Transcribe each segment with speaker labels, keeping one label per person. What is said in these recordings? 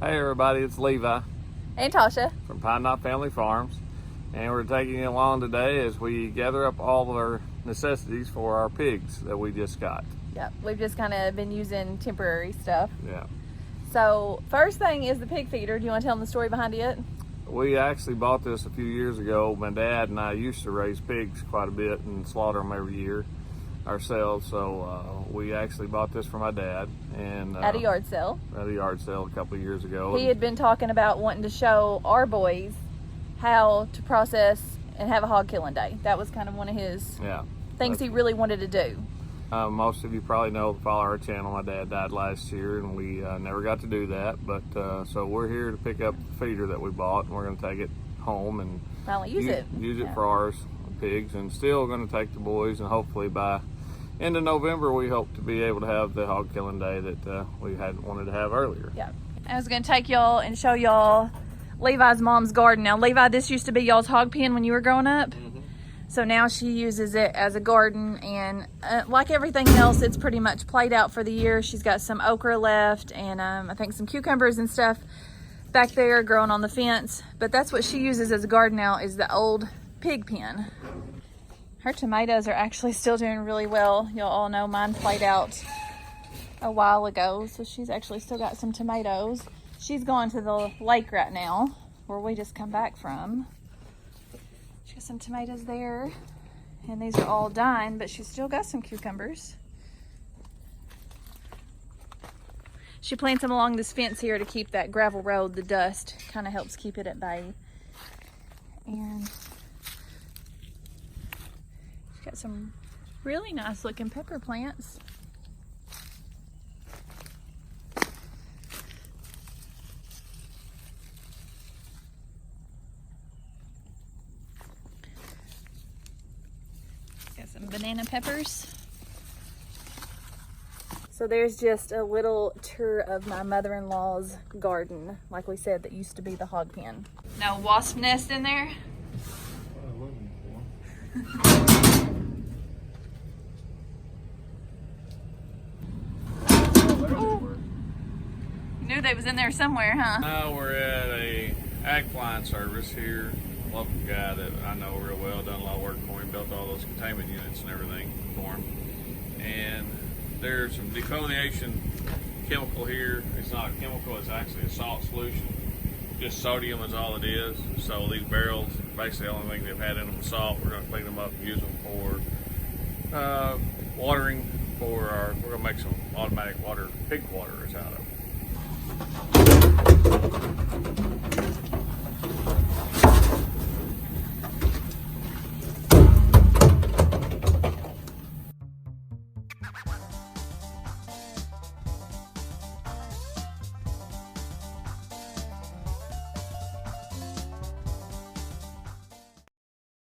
Speaker 1: Hey everybody, it's Levi
Speaker 2: And Tasha.
Speaker 1: from Pine Knot Family Farms, and we're taking you along today as we gather up all of our necessities for our pigs that we just got.
Speaker 2: Yep, we've just kind of been using temporary stuff.
Speaker 1: Yeah.
Speaker 2: So first thing is the pig feeder. Do you want to tell them the story behind it?
Speaker 1: We actually bought this a few years ago. My dad and I used to raise pigs quite a bit and slaughter them every year ourselves, so we actually bought this for my dad and
Speaker 2: At a yard sale.
Speaker 1: At a yard sale a couple of years ago.
Speaker 2: He had been talking about wanting to show our boys how to process and have a hog killing day. That was kind of one of his things he really wanted to do.
Speaker 1: Most of you probably know, follow our channel, my dad died last year and we never got to do that, but so we're here to pick up the feeder that we bought, and we're going to take it home and
Speaker 2: finally use it
Speaker 1: for ours pigs, and still going to take the boys, and hopefully by end of November we hope to be able to have the hog killing day that we had wanted to have earlier.
Speaker 2: Yeah, I was going to take y'all and show y'all Levi's mom's garden. Now Levi, this used to be y'all's hog pen when you were growing up. So now she uses it as a garden, and like everything else, it's pretty much played out for the year. She's got some okra left, and I think some cucumbers and stuff back there growing on the fence. But that's what she uses as a garden now, is the old pig pen. Her tomatoes are actually still doing really well. You'll all know mine played out a while ago, so she's actually still got some tomatoes. She's gone to the lake right now, where we just come back from. She got some tomatoes there, and these are all dying, but she's still got some cucumbers. She plants them along this fence here to keep that gravel road, the dust, kind of helps keep it at bay. And she's got some really nice looking pepper plants. Got some banana peppers. So there's just a little tour of my mother-in-law's garden, like we said, that used to be the hog pen. No wasp nest in there? You knew they was in there somewhere, huh?
Speaker 1: Now we're at a ag flying service here. Local guy that I know real well, done a lot of work for him, built all those containment units and everything for him. And there's some defoliation chemical here. It's not a chemical, it's actually a salt solution. Just sodium is all it is. So these barrels, basically the only thing they've had in them is salt. We're going to clean them up and use them for watering for our, we're going to make some automatic water, pig waterers out of them.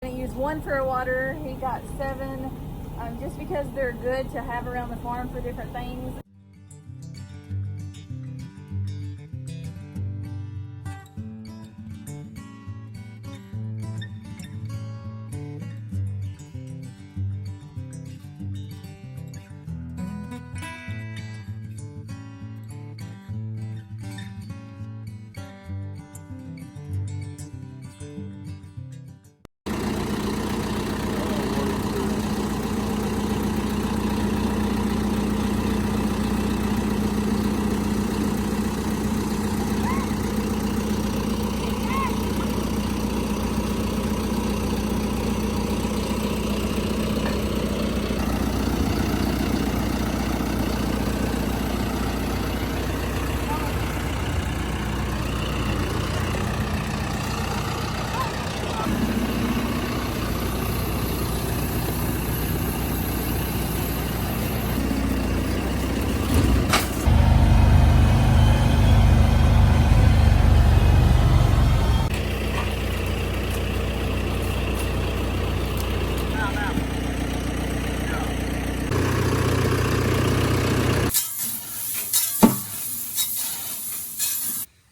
Speaker 2: Use one for a water. He got 7 just because they're good to have around the farm for different things.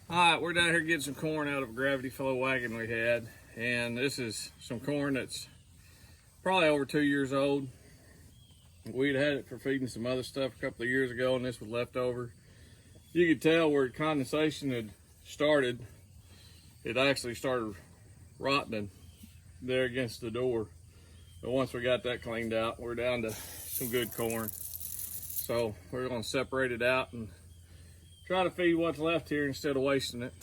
Speaker 1: Alright, we're down here getting some corn out of a gravity flow wagon we had, and this is some corn that's probably over 2 years old. We'd had it for feeding some other stuff a couple of years ago, and this was left over. you could tell where condensation had started. It actually started rotting there against the door. But once we got that cleaned out, we're down to some good corn. So we're gonna separate it out and try to feed what's left here instead of wasting it.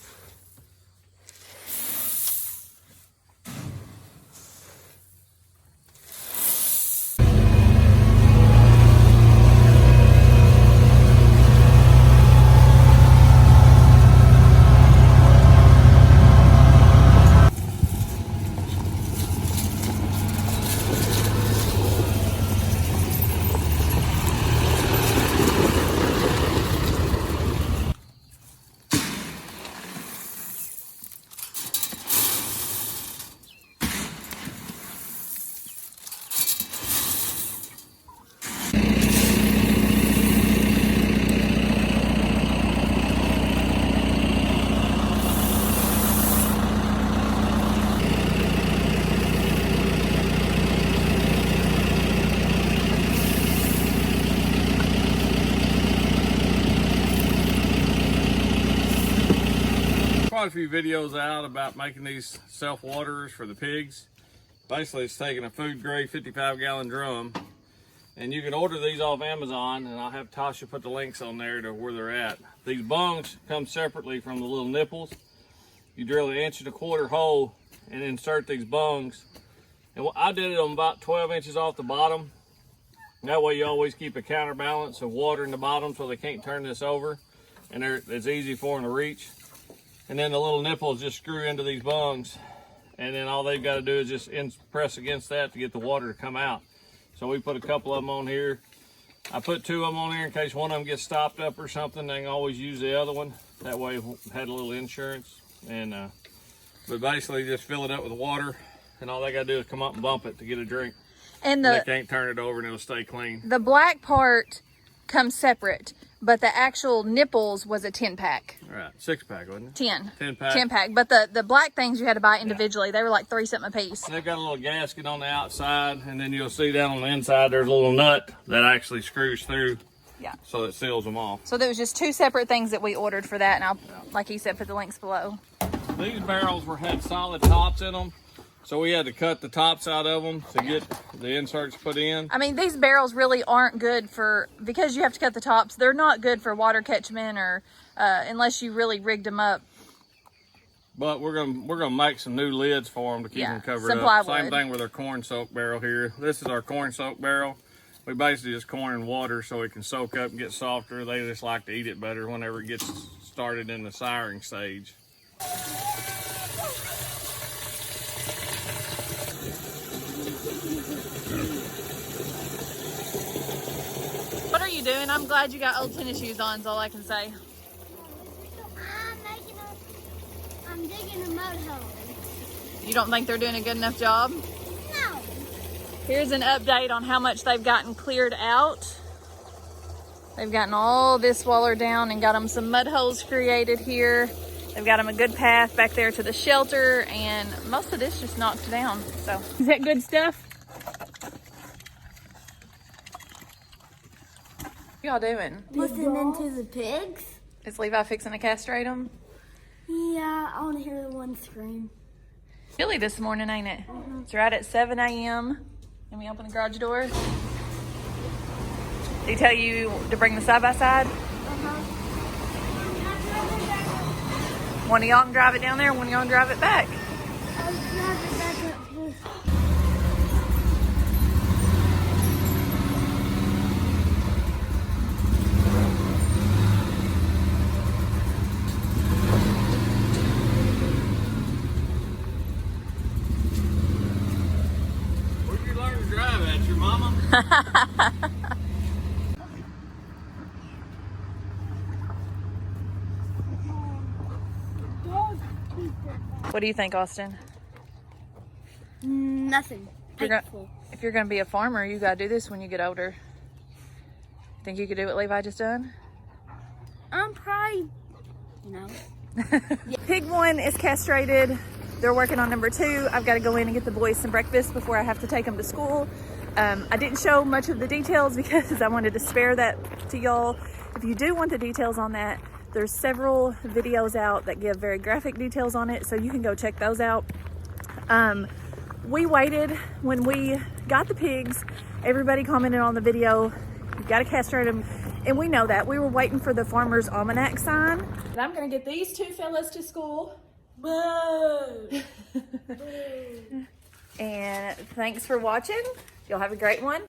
Speaker 1: Quite a few videos out about making these self-waterers for the pigs. Basically, it's taking a food grade 55-gallon drum, and you can order these off Amazon, and I'll have Tasha put the links on there to where they're at. These bungs come separately from the little nipples. You drill an 1.25-inch hole and insert these bungs. And I did it on about 12 inches off the bottom. That way you always keep a counterbalance of water in the bottom so they can't turn this over, and it's easy for them to reach. And then the little nipples just screw into these bungs, and then all they've got to do is just press against that to get the water to come out. So we put a couple of them on here. I put 2 of them on here in case one of them gets stopped up or something. They can always use the other one. That way we had a little insurance. And but basically just fill it up with water, and all they got to do is come up and bump it to get a drink. And they can't turn it over and it'll stay clean.
Speaker 2: The black part comes separate, but the actual nipples was a 10-pack.
Speaker 1: Right, 6-pack, wasn't it?
Speaker 2: 10.
Speaker 1: 10-pack.
Speaker 2: 10-pack, but the black things you had to buy individually. They were like $3 something a piece.
Speaker 1: They've got a little gasket on the outside, and then you'll see down on the inside there's a little nut that actually screws through.
Speaker 2: Yeah.
Speaker 1: So it seals them off.
Speaker 2: So there was just 2 separate things that we ordered for that, and I'll, like he said, put the links below.
Speaker 1: These barrels had solid tops in them, so we had to cut the tops out of them to get the inserts put in.
Speaker 2: I mean, these barrels really aren't good for, because you have to cut the tops, they're not good for water catchment or unless you really rigged them up.
Speaker 1: But we're gonna make some new lids for them to keep them covered
Speaker 2: supply
Speaker 1: up. Same thing with our corn soak barrel here. This is our corn soak barrel. We basically just corn and water so it can soak up and get softer. They just like to eat it better whenever it gets started in the siring stage.
Speaker 2: What are you doing? I'm glad you got old tennis shoes on, is all I can say.
Speaker 3: I'm digging a mud hole.
Speaker 2: You don't think they're doing a good enough job?
Speaker 3: No.
Speaker 2: Here's an update on how much they've gotten cleared out. They've gotten all this waller down and got them some mud holes created here. They've got them a good path back there to the shelter, and most of this just knocked down. So, is that good stuff? What y'all doing?
Speaker 3: Listening to the pigs?
Speaker 2: Is Levi fixing to castrate them?
Speaker 3: Yeah, I want to hear the one scream.
Speaker 2: Chilly this morning, ain't it? It's right at 7 a.m. Let me open the garage door. Did he tell you to bring the side-by-side? One of y'all can drive it down there, one of y'all can drive it back.
Speaker 3: I'll drive it back up here.
Speaker 1: Where'd you learn to drive at, your mama?
Speaker 2: What do you think, Austin?
Speaker 3: Nothing.
Speaker 2: If you're gonna be a farmer, you gotta do this when you get older. Think you could do what Levi just done?
Speaker 3: I'm probably, no.
Speaker 2: Pig 1 is castrated. They're working on number 2. I've got to go in and get the boys some breakfast before I have to take them to school. I didn't show much of the details because I wanted to spare that to y'all. If you do want the details on that, There's several videos out that give very graphic details on it, so you can go check those out. We waited when we got the pigs. Everybody commented on the video, you gotta castrate them, and we know that. We were waiting for the Farmer's Almanac sign. And I'm gonna get these two fellas to school. Boo! And thanks for watching. You'll have a great one.